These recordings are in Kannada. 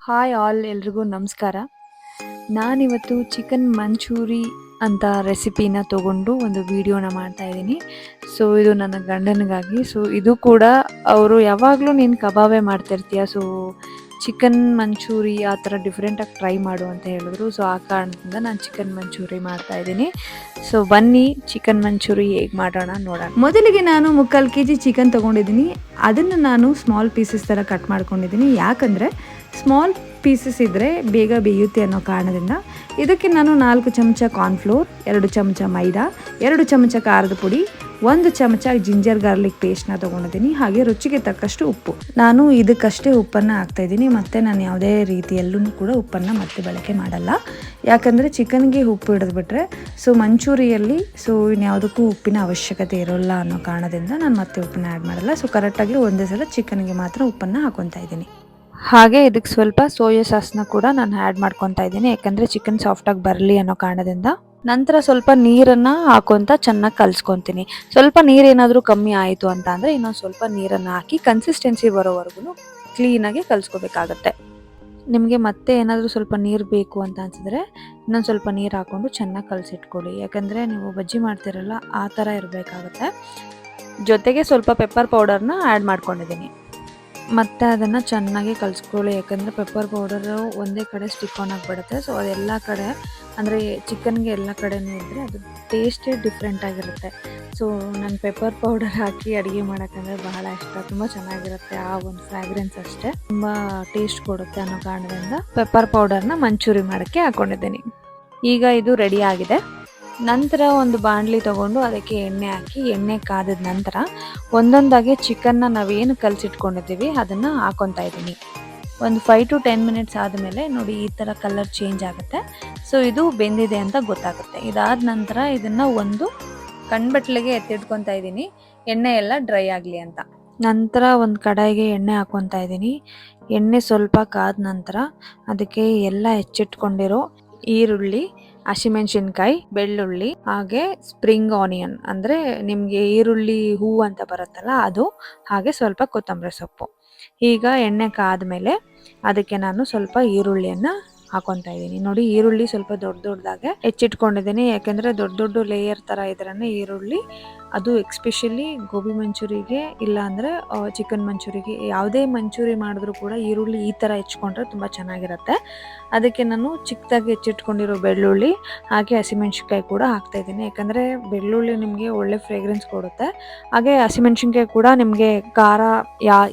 ಹಾಯ್ ಆಲ್, ಎಲ್ರಿಗೂ ನಮಸ್ಕಾರ. ನಾನಿವತ್ತು ಚಿಕನ್ ಮಂಚೂರಿ ಅಂತ ರೆಸಿಪಿನ ತೊಗೊಂಡು ಒಂದು ವಿಡಿಯೋನ ಮಾಡ್ತಾ ಇದ್ದೀನಿ. ಸೊ ಇದು ನನ್ನ ಗಂಡನಿಗಾಗಿ. ಸೊ ಇದು ಕೂಡ ಅವರು ಯಾವಾಗಲೂ ನೀನು ಕಬಾಬೇ ಮಾಡ್ತಿರ್ತೀಯ, ಸೊ ಚಿಕನ್ ಮಂಚೂರಿ ಆ ಥರ ಡಿಫ್ರೆಂಟಾಗಿ ಟ್ರೈ ಮಾಡು ಅಂತ ಹೇಳಿದ್ರು. ಸೊ ಆ ಕಾರಣದಿಂದ ನಾನು ಚಿಕನ್ ಮಂಚೂರಿ ಮಾಡ್ತಾ ಇದ್ದೀನಿ. ಸೊ ಬನ್ನಿ ಚಿಕನ್ ಮಂಚೂರಿ ಹೇಗೆ ಮಾಡೋಣ ನೋಡೋಣ. ಮೊದಲಿಗೆ ನಾನು 3/4 kg ಚಿಕನ್ ತೊಗೊಂಡಿದ್ದೀನಿ. ಅದನ್ನು ನಾನು ಸ್ಮಾಲ್ ಪೀಸಸ್ ಥರ ಕಟ್ ಮಾಡ್ಕೊಂಡಿದ್ದೀನಿ. ಯಾಕಂದರೆ ಸ್ಮಾಲ್ ಪೀಸಸ್ ಇದ್ದರೆ ಬೇಗ ಬೇಯುತ್ತೆ ಅನ್ನೋ ಕಾರಣದಿಂದ. ಇದಕ್ಕೆ ನಾನು 4 ಚಮಚ ಕಾರ್ನ್ಫ್ಲೋರ್, 2 ಚಮಚ ಮೈದಾ, 2 ಚಮಚ ಖಾರದ ಪುಡಿ, 1 ಚಮಚ ಜಿಂಜರ್ ಗಾರ್ಲಿಕ್ ಪೇಸ್ಟ್ನ ತೊಗೊಂಡಿದ್ದೀನಿ. ಹಾಗೆ ರುಚಿಗೆ ತಕ್ಕಷ್ಟು ಉಪ್ಪು. ನಾನು ಇದಕ್ಕಷ್ಟೇ ಉಪ್ಪನ್ನು ಹಾಕ್ತಾಯಿದ್ದೀನಿ. ಮತ್ತು ನಾನು ಯಾವುದೇ ರೀತಿಯಲ್ಲೂ ಕೂಡ ಉಪ್ಪನ್ನು ಮತ್ತೆ ಬಳಕೆ ಮಾಡಲ್ಲ. ಯಾಕಂದರೆ ಚಿಕನ್ಗೆ ಉಪ್ಪು ಹಿಡಿದ್ಬಿಟ್ರೆ ಸೊ ಮಂಚೂರಿಯಲ್ಲಿ ಇನ್ಯಾವುದಕ್ಕೂ ಉಪ್ಪಿನ ಅವಶ್ಯಕತೆ ಇರೋಲ್ಲ ಅನ್ನೋ ಕಾರಣದಿಂದ ನಾನು ಮತ್ತೆ ಉಪ್ಪನ್ನ ಆ್ಯಡ್ ಮಾಡಲ್ಲ. ಸೊ ಕರೆಕ್ಟಾಗಿ ಒಂದೇ ಸಲ ಚಿಕನ್ಗೆ ಮಾತ್ರ ಉಪ್ಪನ್ನು ಹಾಕ್ಕೊತಾ ಇದ್ದೀನಿ. ಹಾಗೆ ಇದಕ್ಕೆ ಸ್ವಲ್ಪ ಸೋಯಾ ಸಾಸ್ನ ಕೂಡ ನಾನು ಆ್ಯಡ್ ಮಾಡ್ಕೊತಾ ಇದ್ದೀನಿ, ಯಾಕಂದರೆ ಚಿಕನ್ ಸಾಫ್ಟಾಗಿ ಬರಲಿ ಅನ್ನೋ ಕಾರಣದಿಂದ. ನಂತರ ಸ್ವಲ್ಪ ನೀರನ್ನು ಹಾಕೊತ ಚೆನ್ನಾಗಿ ಕಲಿಸ್ಕೊತೀನಿ. ಸ್ವಲ್ಪ ನೀರೇನಾದರೂ ಕಮ್ಮಿ ಆಯಿತು ಅಂತ ಅಂದರೆ ಇನ್ನೊಂದು ಸ್ವಲ್ಪ ನೀರನ್ನು ಹಾಕಿ ಕನ್ಸಿಸ್ಟೆನ್ಸಿ ಬರೋವರೆಗೂ ಕ್ಲೀನಾಗಿ ಕಲಿಸ್ಕೋಬೇಕಾಗತ್ತೆ. ನಿಮಗೆ ಮತ್ತೆ ಏನಾದರೂ ಸ್ವಲ್ಪ ನೀರು ಬೇಕು ಅಂತ ಅನಿಸಿದ್ರೆ ಇನ್ನೊಂದು ಸ್ವಲ್ಪ ನೀರು ಹಾಕ್ಕೊಂಡು ಚೆನ್ನಾಗಿ ಕಲಸಿಟ್ಕೊಳ್ಳಿ. ಯಾಕಂದರೆ ನೀವು ಬಜ್ಜಿ ಮಾಡ್ತಿರಲ್ಲ ಆ ಥರ ಇರಬೇಕಾಗತ್ತೆ. ಜೊತೆಗೆ ಸ್ವಲ್ಪ ಪೆಪ್ಪರ್ ಪೌಡರ್ನ ಆ್ಯಡ್ ಮಾಡ್ಕೊಂಡಿದ್ದೀನಿ. ಮತ್ತು ಅದನ್ನು ಚೆನ್ನಾಗಿ ಕಲಿಸ್ಕೊಳ್ಳಿ. ಯಾಕಂದರೆ ಪೆಪ್ಪರ್ ಪೌಡರು ಒಂದೇ ಕಡೆ ಸ್ಟಿಕ್ ಆನ್ ಆಗಿಬಿಡುತ್ತೆ. ಸೊ ಅದೆಲ್ಲ ಕಡೆ ಅಂದರೆ ಚಿಕನ್ಗೆ ಎಲ್ಲ ಕಡೆನೂ ಇದ್ದರೆ ಅದು ಟೇಸ್ಟೇ ಡಿಫ್ರೆಂಟ್ ಆಗಿರುತ್ತೆ. ಸೊ ನಾನು ಪೆಪ್ಪರ್ ಪೌಡರ್ ಹಾಕಿ ಅಡುಗೆ ಮಾಡೋಕ್ಕಂದರೆ ಬಹಳ ಇಷ್ಟ. ತುಂಬ ಚೆನ್ನಾಗಿರುತ್ತೆ. ಆ ಒಂದು ಫ್ರಾಗ್ರೆನ್ಸ್ ಅಷ್ಟೇ ತುಂಬ ಟೇಸ್ಟ್ ಕೊಡುತ್ತೆ ಅನ್ನೋ ಕಾರಣದಿಂದ ಪೆಪ್ಪರ್ ಪೌಡರ್ನ ಮಂಚೂರಿ ಮಾಡೋಕ್ಕೆ ಹಾಕ್ಕೊಂಡಿದ್ದೀನಿ. ಈಗ ಇದು ರೆಡಿ ಆಗಿದೆ. ನಂತರ ಒಂದು ಬಾಣಲಿ ತೊಗೊಂಡು ಅದಕ್ಕೆ ಎಣ್ಣೆ ಹಾಕಿ, ಎಣ್ಣೆ ಕಾದ ನಂತರ ಒಂದೊಂದಾಗಿ ಚಿಕನ್ನ ನಾವೇನು ಕಲಸಿಟ್ಕೊಂಡಿದ್ದೀವಿ ಅದನ್ನು ಹಾಕ್ಕೊತಾ ಇದ್ದೀನಿ. ಒಂದು 5 to 10 ಮಿನಿಟ್ಸ್ ಆದಮೇಲೆ ನೋಡಿ ಈ ಥರ ಕಲರ್ ಚೇಂಜ್ ಆಗುತ್ತೆ. ಸೊ ಇದು ಬೆಂದಿದೆ ಅಂತ ಗೊತ್ತಾಗುತ್ತೆ. ಇದಾದ ನಂತರ ಇದನ್ನು ಒಂದು ಕಣ್ಬಟ್ಲಿಗೆ ಎತ್ತಿಟ್ಕೊತಾ ಇದ್ದೀನಿ, ಎಣ್ಣೆ ಎಲ್ಲ ಡ್ರೈ ಆಗಲಿ ಅಂತ. ನಂತರ ಒಂದು ಕಡಾಯಿಗೆ ಎಣ್ಣೆ ಹಾಕ್ಕೊತಾ ಇದ್ದೀನಿ. ಎಣ್ಣೆ ಸ್ವಲ್ಪ ಕಾದ ನಂತರ ಅದಕ್ಕೆ ಎಲ್ಲ ಹೆಚ್ಚಿಟ್ಕೊಂಡಿರೋ ಈರುಳ್ಳಿ, ಹಸಿಮೆಣಸಿನ್ಕಾಯಿ, ಬೆಳ್ಳುಳ್ಳಿ, ಹಾಗೆ ಸ್ಪ್ರಿಂಗ್ ಆನಿಯನ್ ಅಂದರೆ ನಿಮಗೆ ಈರುಳ್ಳಿ ಹೂವು ಅಂತ ಬರುತ್ತಲ್ಲ ಅದು, ಹಾಗೆ ಸ್ವಲ್ಪ ಕೊತ್ತಂಬರಿ ಸೊಪ್ಪು. ಈಗ ಎಣ್ಣೆ ಕಾದ್ಮೇಲೆ ಅದಕ್ಕೆ ನಾನು ಸ್ವಲ್ಪ ಈರುಳ್ಳಿಯನ್ನು ಹಾಕೊತಾ ಇದ್ದೀನಿ. ನೋಡಿ ಈರುಳ್ಳಿ ಸ್ವಲ್ಪ ದೊಡ್ಡದಾಗೆ ಹೆಚ್ಚಿಟ್ಕೊಂಡಿದ್ದೀನಿ. ಯಾಕೆಂದರೆ ದೊಡ್ಡ ಲೇಯರ್ ಥರ ಇದ್ರೇ ಈರುಳ್ಳಿ ಅದು ಎಕ್ಸ್ಪೆಷಲಿ ಗೋಬಿ ಮಂಚೂರಿಗೆ ಇಲ್ಲ ಅಂದರೆ ಚಿಕನ್ ಮಂಚೂರಿಗೆ ಯಾವುದೇ ಮಂಚೂರಿ ಮಾಡಿದ್ರೂ ಕೂಡ ಈರುಳ್ಳಿ ಈ ಥರ ಹೆಚ್ಕೊಂಡ್ರೆ ತುಂಬ ಚೆನ್ನಾಗಿರುತ್ತೆ. ಅದಕ್ಕೆ ನಾನು ಚಿಕ್ಕದಾಗಿ ಹೆಚ್ಚಿಟ್ಕೊಂಡಿರೋ ಬೆಳ್ಳುಳ್ಳಿ ಹಾಗೆ ಹಸಿಮೆಣ್ಸಿನ್ಕಾಯಿ ಕೂಡ ಹಾಕ್ತಾಯಿದ್ದೀನಿ. ಯಾಕಂದರೆ ಬೆಳ್ಳುಳ್ಳಿ ನಿಮಗೆ ಒಳ್ಳೆ ಫ್ರೇಗ್ರೆನ್ಸ್ ಕೊಡುತ್ತೆ. ಹಾಗೆ ಹಸಿಮೆಣ್ಸಿನ್ಕಾಯಿ ಕೂಡ ನಿಮಗೆ ಖಾರ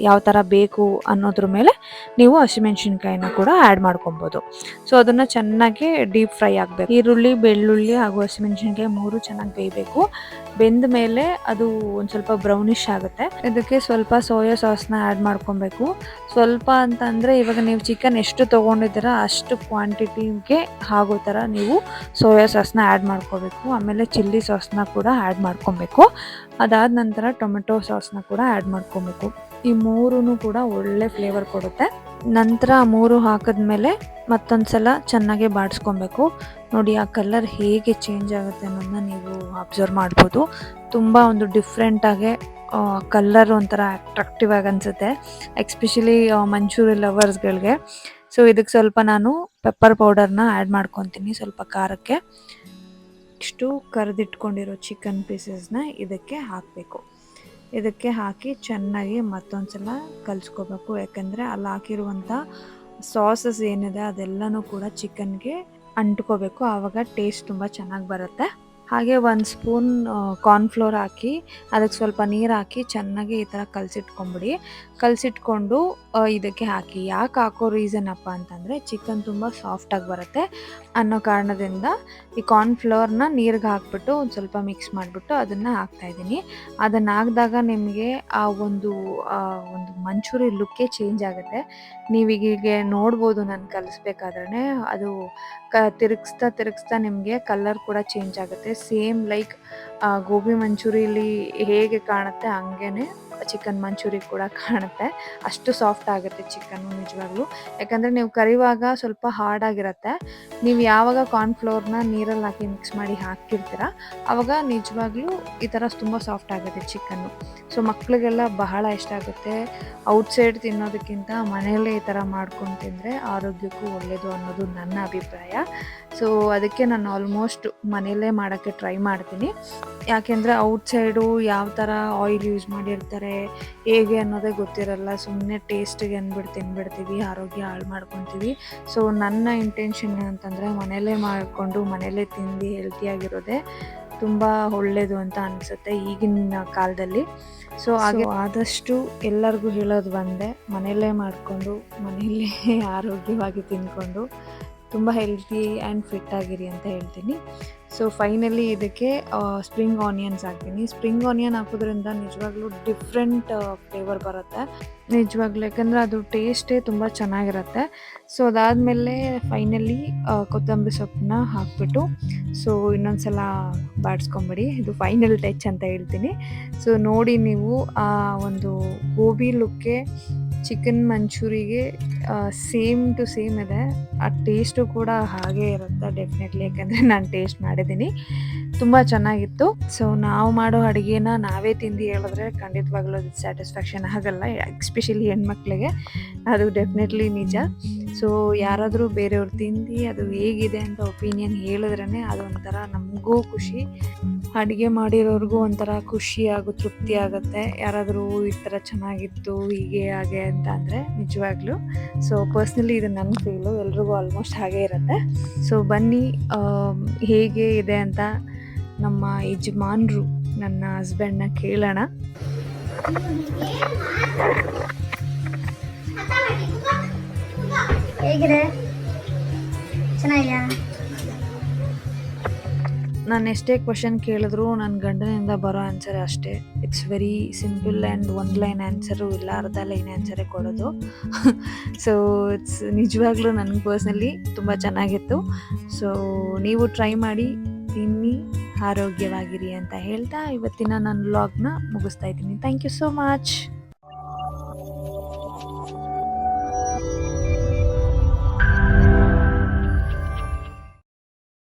ಯಾವ ಥರ ಬೇಕು ಅನ್ನೋದ್ರ ಮೇಲೆ ನೀವು ಹಸಿಮೆಣ್ಸಿನ್ಕಾಯಿನ ಕೂಡ ಆ್ಯಡ್ ಮಾಡ್ಕೊಬೋದು. ಸೊ ಅದನ್ನು ಚೆನ್ನಾಗಿ ಡೀಪ್ ಫ್ರೈ ಆಗಬೇಕು. ಈರುಳ್ಳಿ, ಬೆಳ್ಳುಳ್ಳಿ ಹಾಗೂ ಹಸಿಮೆಣ್ಸಿನ್ಕಾಯಿ 3 ಚೆನ್ನಾಗಿ ಬೇಯಬೇಕು. ಬೆಂದ ಮೇಲೆ ಅದು ಒಂದು ಸ್ವಲ್ಪ ಬ್ರೌನಿಷ್ ಆಗುತ್ತೆ. ಇದಕ್ಕೆ ಸ್ವಲ್ಪ ಸೋಯಾ ಸಾಸ್ನ ಆ್ಯಡ್ ಮಾಡ್ಕೊಬೇಕು. ಸ್ವಲ್ಪ ಅಂತಂದರೆ ಇವಾಗ ನೀವು ಚಿಕನ್ ಎಷ್ಟು ತೊಗೊಂಡಿದ್ದೀರಾ ಅಷ್ಟು ಕ್ವಾಂಟಿಟಿಗೆ ಆಗೋ ಥರ ನೀವು ಸೋಯಾ ಸಾಸ್ನ ಆ್ಯಡ್ ಮಾಡ್ಕೋಬೇಕು. ಆಮೇಲೆ ಚಿಲ್ಲಿ ಸಾಸ್ನ ಕೂಡ ಆ್ಯಡ್ ಮಾಡ್ಕೊಬೇಕು. ಅದಾದ ನಂತರ ಟೊಮೆಟೊ ಸಾಸ್ನ ಕೂಡ ಆ್ಯಡ್ ಮಾಡ್ಕೊಬೇಕು. ಈ 3 ಕೂಡ ಒಳ್ಳೆ ಫ್ಲೇವರ್ ಕೊಡುತ್ತೆ. ನಂತರ 3 ಹಾಕಿದ್ಮೇಲೆ ಮತ್ತೊಂದು ಸಲ ಚೆನ್ನಾಗಿ ಬಾಡಿಸ್ಕೊಬೇಕು. ನೋಡಿ ಆ ಕಲರ್ ಹೇಗೆ ಚೇಂಜ್ ಆಗುತ್ತೆ ಅನ್ನೋದನ್ನ ನೀವು ಅಬ್ಸರ್ವ್ ಮಾಡ್ಬೋದು. ತುಂಬ ಒಂದು ಡಿಫ್ರೆಂಟಾಗೆ ಕಲರ್ ಒಂಥರ ಅಟ್ರಾಕ್ಟಿವ್ ಆಗಿ ಅನಿಸುತ್ತೆ, ಎಕ್ಸ್ಪೆಷಲಿ ಮಂಚೂರಿ ಲವರ್ಸ್ಗಳಿಗೆ. ಸೊ ಇದಕ್ಕೆ ಸ್ವಲ್ಪ ನಾನು ಪೆಪ್ಪರ್ ಪೌಡರ್ನ ಆ್ಯಡ್ ಮಾಡ್ಕೊತೀನಿ ಸ್ವಲ್ಪ ಖಾರಕ್ಕೆ. ಇಷ್ಟು ಕರೆದಿಟ್ಕೊಂಡಿರೋ ಚಿಕನ್ ಪೀಸಸ್ನ ಇದಕ್ಕೆ ಹಾಕಬೇಕು. ಇದಕ್ಕೆ ಹಾಕಿ ಚೆನ್ನಾಗಿ ಮತ್ತೊಂದು ಸಲ ಕಲಿಸ್ಕೋಬೇಕು. ಯಾಕಂದರೆ ಅಲ್ಲಿ ಹಾಕಿರುವಂಥ ಸಾಸಸ್ ಏನಿದೆ ಅದೆಲ್ಲನೂ ಕೂಡ ಚಿಕನ್ಗೆ ಅಂಟ್ಕೋಬೇಕು. ಆವಾಗ ಟೇಸ್ಟ್ ತುಂಬ ಚೆನ್ನಾಗಿ ಬರುತ್ತೆ. ಹಾಗೆ 1 ಸ್ಪೂನ್ ಕಾರ್ನ್ಫ್ಲೋರ್ ಹಾಕಿ ಅದಕ್ಕೆ ಸ್ವಲ್ಪ ನೀರು ಹಾಕಿ ಚೆನ್ನಾಗಿ ಈ ಥರ ಕಲಸಿಟ್ಕೊಂಬಿಡಿ. ಕಲಸಿಟ್ಕೊಂಡು ಇದಕ್ಕೆ ಹಾಕಿ. ಯಾಕೆ ಹಾಕೋ ರೀಸನ್ ಅಪ್ಪ ಅಂತಂದರೆ ಚಿಕನ್ ತುಂಬ ಸಾಫ್ಟಾಗಿ ಬರುತ್ತೆ ಅನ್ನೋ ಕಾರಣದಿಂದ ಈ ಕಾರ್ನ್ಫ್ಲೋರ್ನ ನೀರಿಗೆ ಹಾಕ್ಬಿಟ್ಟು ಒಂದು ಸ್ವಲ್ಪ ಮಿಕ್ಸ್ ಮಾಡಿಬಿಟ್ಟು ಅದನ್ನು ಹಾಕ್ತಾಯಿದ್ದೀನಿ. ಅದನ್ನು ಹಾಕಿದಾಗ ನಿಮಗೆ ಆ ಒಂದು ಮಂಚೂರಿ ಲುಕ್ಕೇ ಚೇಂಜ್ ಆಗುತ್ತೆ. ನೀವೀಗೀಗೆ ನೋಡ್ಬೋದು ನಾನು ಕಲಿಸ್ಬೇಕಾದ್ರೆ ಅದು ತಿರುಗಿಸ್ತಾ ನಿಮಗೆ ಕಲರ್ ಕೂಡ ಚೇಂಜ್ ಆಗುತ್ತೆ. ಸೇಮ್ ಲೈಕ್ ಗೋಬಿ ಮಂಚೂರಿಲಿ ಹೇಗೆ ಕಾಣುತ್ತೆ ಹಂಗೇ ಚಿಕನ್ ಮಂಚೂರಿ ಕೂಡ ಕಾಣುತ್ತೆ. ಅಷ್ಟು ಸಾಫ್ಟ್ ಆಗುತ್ತೆ ಚಿಕನ್ನು ನಿಜವಾಗ್ಲೂ. ಯಾಕಂದರೆ ನೀವು ಕರಿವಾಗ ಸ್ವಲ್ಪ ಹಾರ್ಡ್ ಆಗಿರುತ್ತೆ. ನೀವು ಯಾವಾಗ ಕಾರ್ನ್ಫ್ಲೋರ್ನ ನೀರಲ್ಲಿ ಹಾಕಿ ಮಿಕ್ಸ್ ಮಾಡಿ ಹಾಕಿರ್ತೀರ ಆವಾಗ ನಿಜವಾಗ್ಲೂ ಈ ಥರ ತುಂಬ ಸಾಫ್ಟ್ ಆಗುತ್ತೆ ಚಿಕನ್ನು. ಸೊ ಮಕ್ಕಳಿಗೆಲ್ಲ ಬಹಳ ಇಷ್ಟ ಆಗುತ್ತೆ. ಔಟ್ಸೈಡ್ ತಿನ್ನೋದಕ್ಕಿಂತ ಮನೆಯಲ್ಲೇ ಈ ಥರ ಮಾಡ್ಕೊಂಡು ತಿಂದರೆ ಆರೋಗ್ಯಕ್ಕೂ ಒಳ್ಳೆಯದು ಅನ್ನೋದು ನನ್ನ ಅಭಿಪ್ರಾಯ. ಸೊ ಅದಕ್ಕೆ ನಾನು ಆಲ್ಮೋಸ್ಟ್ ಮನೆಯಲ್ಲೇ ಮಾಡೋಕ್ಕೆ ಟ್ರೈ ಮಾಡ್ತೀನಿ. ಯಾಕೆಂದರೆ ಔಟ್ಸೈಡು ಯಾವ ಥರ ಆಯಿಲ್ ಯೂಸ್ ಮಾಡಿರ್ತಾರೆ ಹೇಗೆ ಅನ್ನೋದೇ ಗೊತ್ತಿರಲ್ಲ. ಸುಮ್ಮನೆ ಟೇಸ್ಟಿಗೆ ಅಂದ್ಬಿಟ್ಟು ತಿಂದ್ಬಿಡ್ತೀವಿ, ಆರೋಗ್ಯ ಹಾಳು ಮಾಡ್ಕೊತೀವಿ. ಸೊ ನನ್ನ ಇಂಟೆನ್ಷನ್ ಅಂತಂದರೆ ಮನೆಯಲ್ಲೇ ಮಾಡಿಕೊಂಡು ಮನೆಯಲ್ಲೇ ತಿಂದು ಹೆಲ್ತಿಯಾಗಿರೋದೇ ತುಂಬ ಒಳ್ಳೆಯದು ಅಂತ ಅನಿಸುತ್ತೆ ಈಗಿನ ಕಾಲದಲ್ಲಿ. ಸೊ ಹಾಗೆ ಆದಷ್ಟು ಎಲ್ಲರಿಗೂ ಹೇಳೋದು ಒಂದೇ, ಮನೆಯಲ್ಲೇ ಮಾಡಿಕೊಂಡು ಮನೆಯಲ್ಲೇ ಆರೋಗ್ಯವಾಗಿ ತಿಂದ್ಕೊಂಡು ತುಂಬ ಹೆಲ್ತಿ ಆ್ಯಂಡ್ ಫಿಟ್ ಆಗಿರಿ ಅಂತ ಹೇಳ್ತೀನಿ. ಸೊ ಫೈನಲಿ ಇದಕ್ಕೆ ಸ್ಪ್ರಿಂಗ್ ಆನಿಯನ್ಸ್ ಹಾಕ್ತೀನಿ. ಸ್ಪ್ರಿಂಗ್ ಆನಿಯನ್ ಹಾಕೋದ್ರಿಂದ ನಿಜವಾಗ್ಲೂ ಡಿಫ್ರೆಂಟ್ ಫ್ಲೇವರ್ ಬರುತ್ತೆ ನಿಜವಾಗ್ಲೂ, ಯಾಕಂದರೆ ಅದು ಟೇಸ್ಟೇ ತುಂಬ ಚೆನ್ನಾಗಿರುತ್ತೆ. ಸೊ ಅದಾದಮೇಲೆ ಫೈನಲಿ ಕೊತ್ತಂಬರಿ ಸೊಪ್ಪನ್ನ ಹಾಕ್ಬಿಟ್ಟು ಸೊ ಇನ್ನೊಂದು ಸಲ ಬಾಡಿಸ್ಕೊಂಬಿಡಿ. ಇದು ಫೈನಲ್ ಟಚ್ ಅಂತ ಹೇಳ್ತೀನಿ. ಸೊ ನೋಡಿ ನೀವು ಆ ಒಂದು ಗೋಬಿ ಲುಕ್ಕೆ ಚಿಕನ್ ಮಂಚೂರಿಗೆ ಸೇಮ್ ಟು ಸೇಮ್ ಇದೆ. ಆ ಟೇಸ್ಟು ಕೂಡ ಹಾಗೇ ಇರುತ್ತೆ ಡೆಫಿನೆಟ್ಲಿ, ಯಾಕಂದರೆ ನಾನು ಟೇಸ್ಟ್ ಮಾಡಿದ್ದೀನಿ, ತುಂಬ ಚೆನ್ನಾಗಿತ್ತು. ಸೊ ನಾವು ಮಾಡೋ ಅಡುಗೆನ ನಾವೇ ತಿಂದು ಹೇಳಿದ್ರೆ ಖಂಡಿತವಾಗ್ಲೂ ಅದು ಸ್ಯಾಟಿಸ್ಫ್ಯಾಕ್ಷನ್ ಆಗಲ್ಲ, ಎಸ್ಪೆಷಲಿ ಹೆಣ್ಮಕ್ಳಿಗೆ. ಅದು ಡೆಫಿನೆಟ್ಲಿ ನಿಜ. ಸೊ ಯಾರಾದರೂ ಬೇರೆಯವ್ರು ತಿಂದು ಅದು ಹೇಗಿದೆ ಅಂತ ಒಪಿನಿಯನ್ ಹೇಳಿದ್ರೇ ಅದೊಂಥರ ನಮಗೂ ಖುಷಿ, ಅಡುಗೆ ಮಾಡಿರೋರ್ಗೂ ಒಂಥರ ಖುಷಿ ಹಾಗೂ ತೃಪ್ತಿ ಆಗುತ್ತೆ. ಯಾರಾದರೂ ಈ ಥರ ಚೆನ್ನಾಗಿತ್ತು ಹೀಗೆ ಹಾಗೆ ಅಂತ ಅಂದರೆ ನಿಜವಾಗ್ಲೂ. ಸೊ ಪರ್ಸ್ನಲಿ ಇದು ನನ್ನ ಫೀಲು, ಎಲ್ರಿಗೂ ಆಲ್ಮೋಸ್ಟ್ ಹಾಗೇ ಇರುತ್ತೆ. ಸೊ ಬನ್ನಿ ಹೇಗೆ ಇದೆ ಅಂತ ನಮ್ಮ ಯಜಮಾನ್ರು ನನ್ನ ಹಸ್ಬೆಂಡ್ನ ಕೇಳೋಣ. ಹೇಗಿದೆ? ಚೆನ್ನಾಗಿದೆಯಾ? ನಾನು ಎಷ್ಟೇ ಕ್ವಶನ್ ಕೇಳಿದ್ರು ನನ್ನ ಗಂಡನಿಂದ ಬರೋ ಆನ್ಸರ್ ಅಷ್ಟೇ. It's very simple and one line answer ಇಲ್ಲ, ಅರ್ಧ ಲೈನ್ ಆನ್ಸರೇ ಕೊಡೋದು. ಸೊ ಇಟ್ಸ್ ನಿಜವಾಗ್ಲೂ ನನಗೆ ಪರ್ಸ್ನಲಿ ತುಂಬ ಚೆನ್ನಾಗಿತ್ತು. ಸೊ ನೀವು ಟ್ರೈ ಮಾಡಿ ತಿನ್ನಿ, ಆರೋಗ್ಯವಾಗಿರಿ ಅಂತ ಹೇಳ್ತಾ ಇವತ್ತಿನ ನನ್ನ ವ್ಲಾಗ್ನ ಮುಗಿಸ್ತಾ ಇದ್ದೀನಿ. Thank you so much.